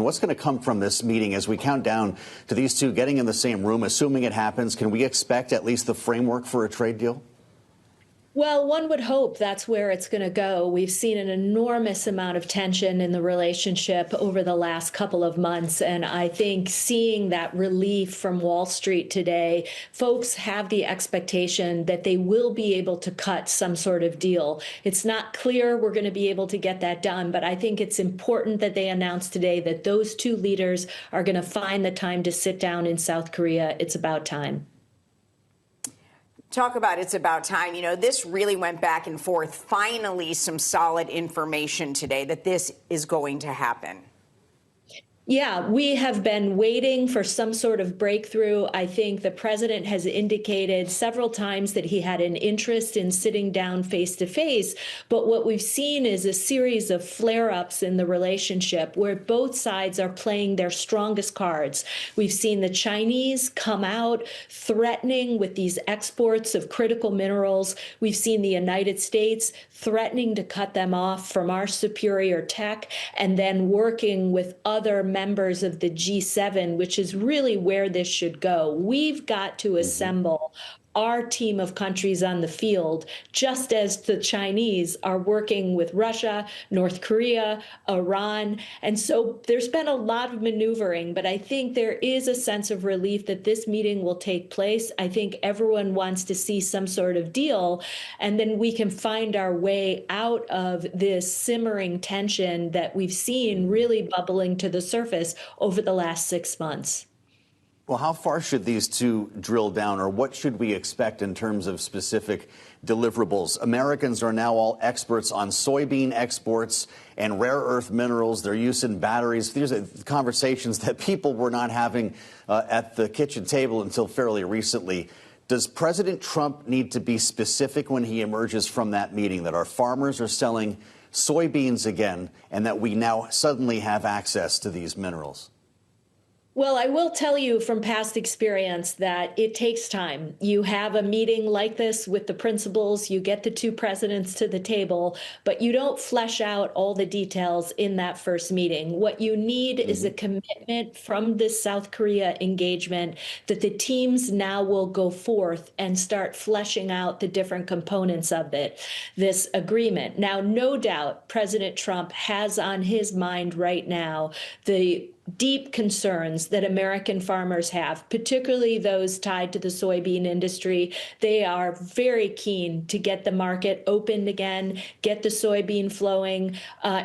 What's going to come from this meeting as we count down to these two getting in the same room? Assuming it happens, can we expect at least the framework for a trade deal? Well, one would hope that's where it's going to go. We've seen an enormous amount of tension in the relationship over the last couple of months. And I think seeing that relief from Wall Street today, folks have the expectation that they will be able to cut some sort of deal. It's not clear we're going to be able to get that done, but I think it's important that they announce today that those two leaders are going to find the time to sit down in South Korea. It's about time. Talk about it's about time. You know, this really went back and forth. Finally, some solid information today that this is going to happen. Yeah, we have been waiting for some sort of breakthrough. I think the president has indicated several times that he had an interest in sitting down face to face. But what we've seen is a series of flare-ups in the relationship where both sides are playing their strongest cards. We've seen the Chinese come out threatening with these exports of critical minerals. We've seen the United States threatening to cut them off from our superior tech and then working with other members of the G7, which is really where this should go. We've got to assemble our team of countries on the field, just as the Chinese are working with Russia, North Korea, Iran. And so there's been a lot of maneuvering, but I think there is a sense of relief that this meeting will take place. I think everyone wants to see some sort of deal, and then we can find our way out of this simmering tension that we've seen really bubbling to the surface over the last 6 months. Well, how far should these two drill down, or what should we expect in terms of specific deliverables? Americans are now all experts on soybean exports and rare earth minerals, their use in batteries. These are conversations that people were not having at the kitchen table until fairly recently. Does President Trump need to be specific when he emerges from that meeting that our farmers are selling soybeans again and that we now suddenly have access to these minerals? Well, I will tell you from past experience that it takes time. You have a meeting like this with the principals, you get the two presidents to the table, but you don't flesh out all the details in that first meeting. What you need is a commitment from this South Korea engagement that the teams now will go forth and start fleshing out the different components of it, this agreement. Now, no doubt, President Trump has on his mind right now the deep concerns that American farmers have, particularly those tied to the soybean industry. They are very keen to get the market opened again, get the soybean flowing,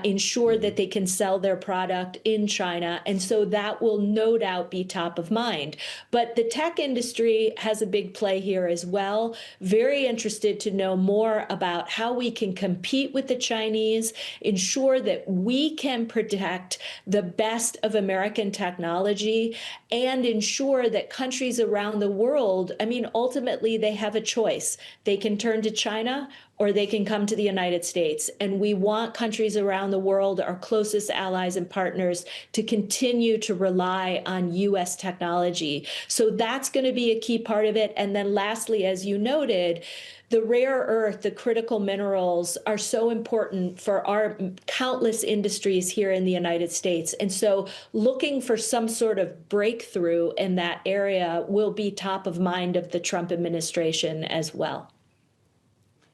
ensure that they can sell their product in China. And so that will no doubt be top of mind. But the tech industry has a big play here as well. Very interested to know more about how we can compete with the Chinese, ensure that we can protect the best of American technology, and ensure that countries around the world, I mean, ultimately they have a choice. They can turn to China or they can come to the United States. And we want countries around the world, our closest allies and partners, to continue to rely on U.S. technology. So that's going to be a key part of it. And then lastly, as you noted, the rare earth, the critical minerals are so important for our countless industries here in the United States. And so looking for some sort of breakthrough in that area will be top of mind of the Trump administration as well.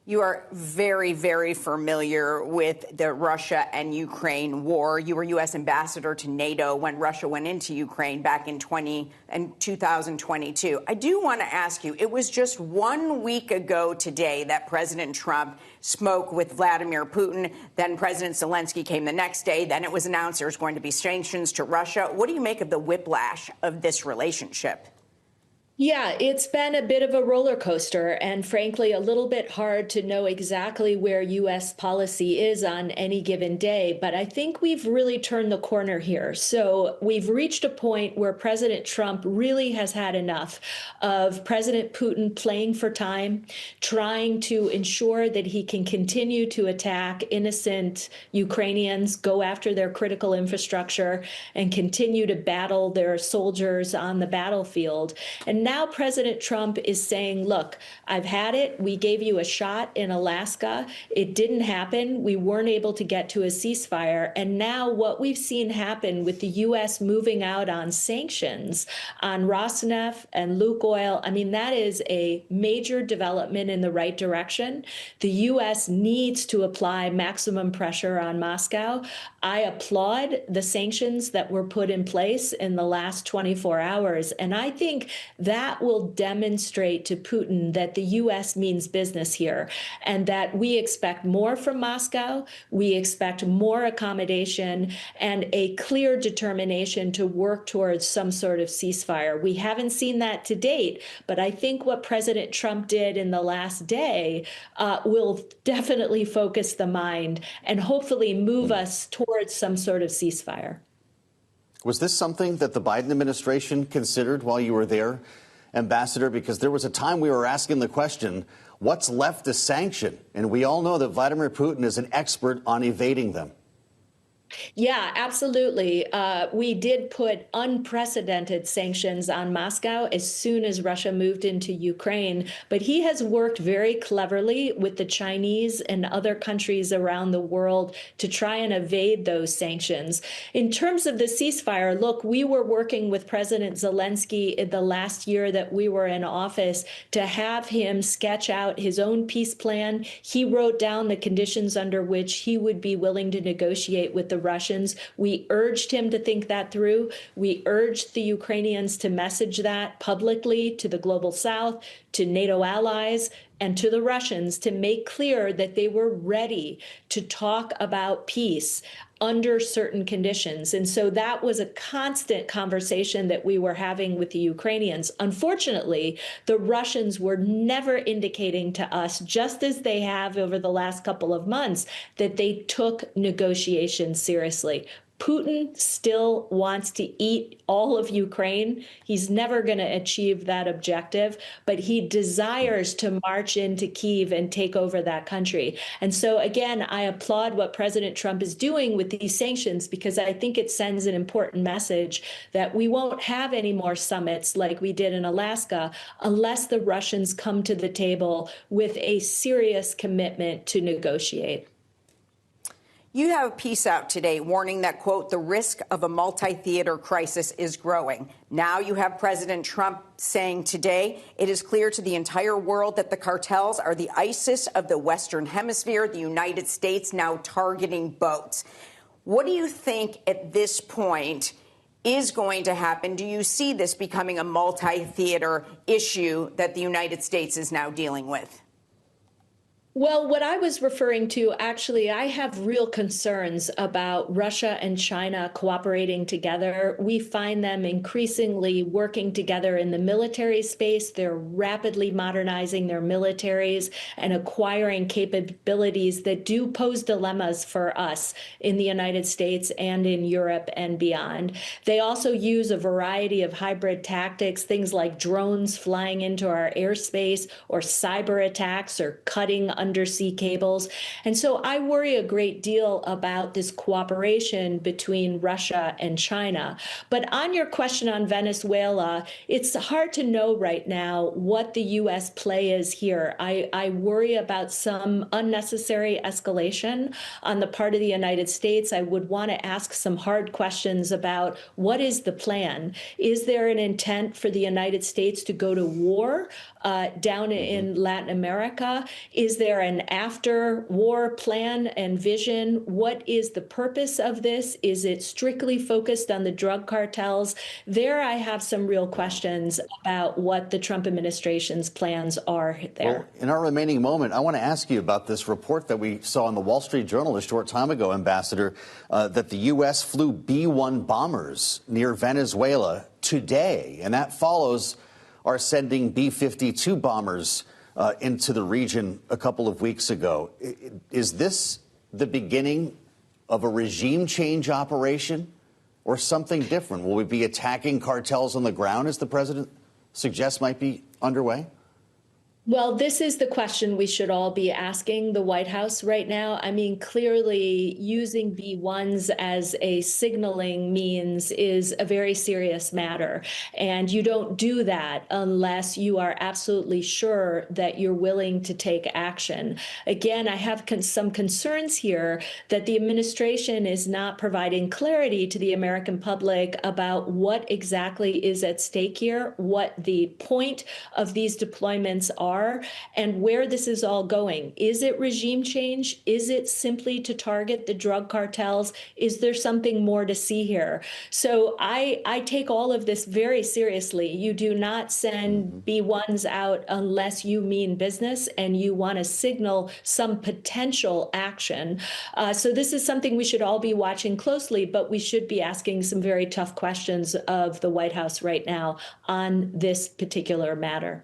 You are very, very familiar with the Russia and Ukraine war. You were U.S. ambassador to NATO when Russia went into Ukraine back in 2022. I do want to ask you, it was just 1 week ago today that President Trump spoke with Vladimir Putin. Then President Zelensky came the next day. Then it was announced there's going to be sanctions to Russia. What do you make of the whiplash of this relationship? Yeah, it's been a bit of a roller coaster and frankly, a little bit hard to know exactly where U.S. policy is on any given day. But I think we've really turned the corner here. So we've reached a point where President Trump really has had enough of President Putin playing for time, trying to ensure that he can continue to attack innocent Ukrainians, go after their critical infrastructure, and continue to battle their soldiers on the battlefield. And now President Trump is saying, look, I've had it. We gave you a shot in Alaska. It didn't happen. We weren't able to get to a ceasefire. And now what we've seen happen with the U.S. moving out on sanctions on Rosneft and Lukoil, I mean, that is a major development in the right direction. The U.S. needs to apply maximum pressure on Moscow. I applaud the sanctions that were put in place in the last 24 hours. And I think that will demonstrate to Putin that the U.S. means business here and that we expect more from Moscow. We expect more accommodation and a clear determination to work towards some sort of ceasefire. We haven't seen that to date, but I think what President Trump did in the last day will definitely focus the mind and hopefully move us towards some sort of ceasefire. Was this something that the Biden administration considered while you were there, Ambassador? Because there was a time we were asking the question, what's left to sanction? And we all know that Vladimir Putin is an expert on evading them. Yeah, absolutely. We did put unprecedented sanctions on Moscow as soon as Russia moved into Ukraine. But he has worked very cleverly with the Chinese and other countries around the world to try and evade those sanctions. In terms of the ceasefire, look, we were working with President Zelensky in the last year that we were in office to have him sketch out his own peace plan. He wrote down the conditions under which he would be willing to negotiate with the Russians. We urged him to think that through. We urged the Ukrainians to message that publicly to the global South, to NATO allies, and to the Russians to make clear that they were ready to talk about peace under certain conditions. And so that was a constant conversation that we were having with the Ukrainians. Unfortunately, the Russians were never indicating to us, just as they have over the last couple of months, that they took negotiations seriously. Putin still wants to eat all of Ukraine. He's never going to achieve that objective, but he desires to march into Kyiv and take over that country. And so, again, I applaud what President Trump is doing with these sanctions because I think it sends an important message that we won't have any more summits like we did in Alaska unless the Russians come to the table with a serious commitment to negotiate. You have a piece out today warning that, quote, the risk of a multi-theater crisis is growing. Now you have President Trump saying today it is clear to the entire world that the cartels are the ISIS of the Western Hemisphere, the United States now targeting boats. What do you think at this point is going to happen? Do you see this becoming a multi-theater issue that the United States is now dealing with? Well, what I was referring to, actually, I have real concerns about Russia and China cooperating together. We find them increasingly working together in the military space. They're rapidly modernizing their militaries and acquiring capabilities that do pose dilemmas for us in the United States and in Europe and beyond. They also use a variety of hybrid tactics, things like drones flying into our airspace or cyber attacks or cutting undersea cables. And so I worry a great deal about this cooperation between Russia and China. But on your question on Venezuela, it's hard to know right now what the U.S. play is here. I worry about some unnecessary escalation on the part of the United States. I would want to ask some hard questions about what is the plan? Is there an intent for the United States to go to war down in Latin America? Is there an after-war plan and vision? What is the purpose of this? Is it strictly focused on the drug cartels? There I have some real questions about what the Trump administration's plans are there. Well, in our remaining moment, I want to ask you about this report that we saw in the Wall Street Journal a short time ago, Ambassador, that the U.S. flew B-1 bombers near Venezuela today, and that follows our sending B-52 bombers into the region a couple of weeks ago. Is this the beginning of a regime change operation or something different? Will we be attacking cartels on the ground, as the president suggests might be underway? Well, this is the question we should all be asking the White House right now. I mean, clearly using B-1s as a signaling means is a very serious matter. And you don't do that unless you are absolutely sure that you're willing to take action. Again, I have some concerns here that the administration is not providing clarity to the American public about what exactly is at stake here, what the point of these deployments are, and where this is all going. Is it regime change? Is it simply to target the drug cartels? Is there something more to see here? So I take all of this very seriously. You do not send B-1s out unless you mean business and you want to signal some potential action. So this is something we should all be watching closely, but we should be asking some very tough questions of the White House right now on this particular matter.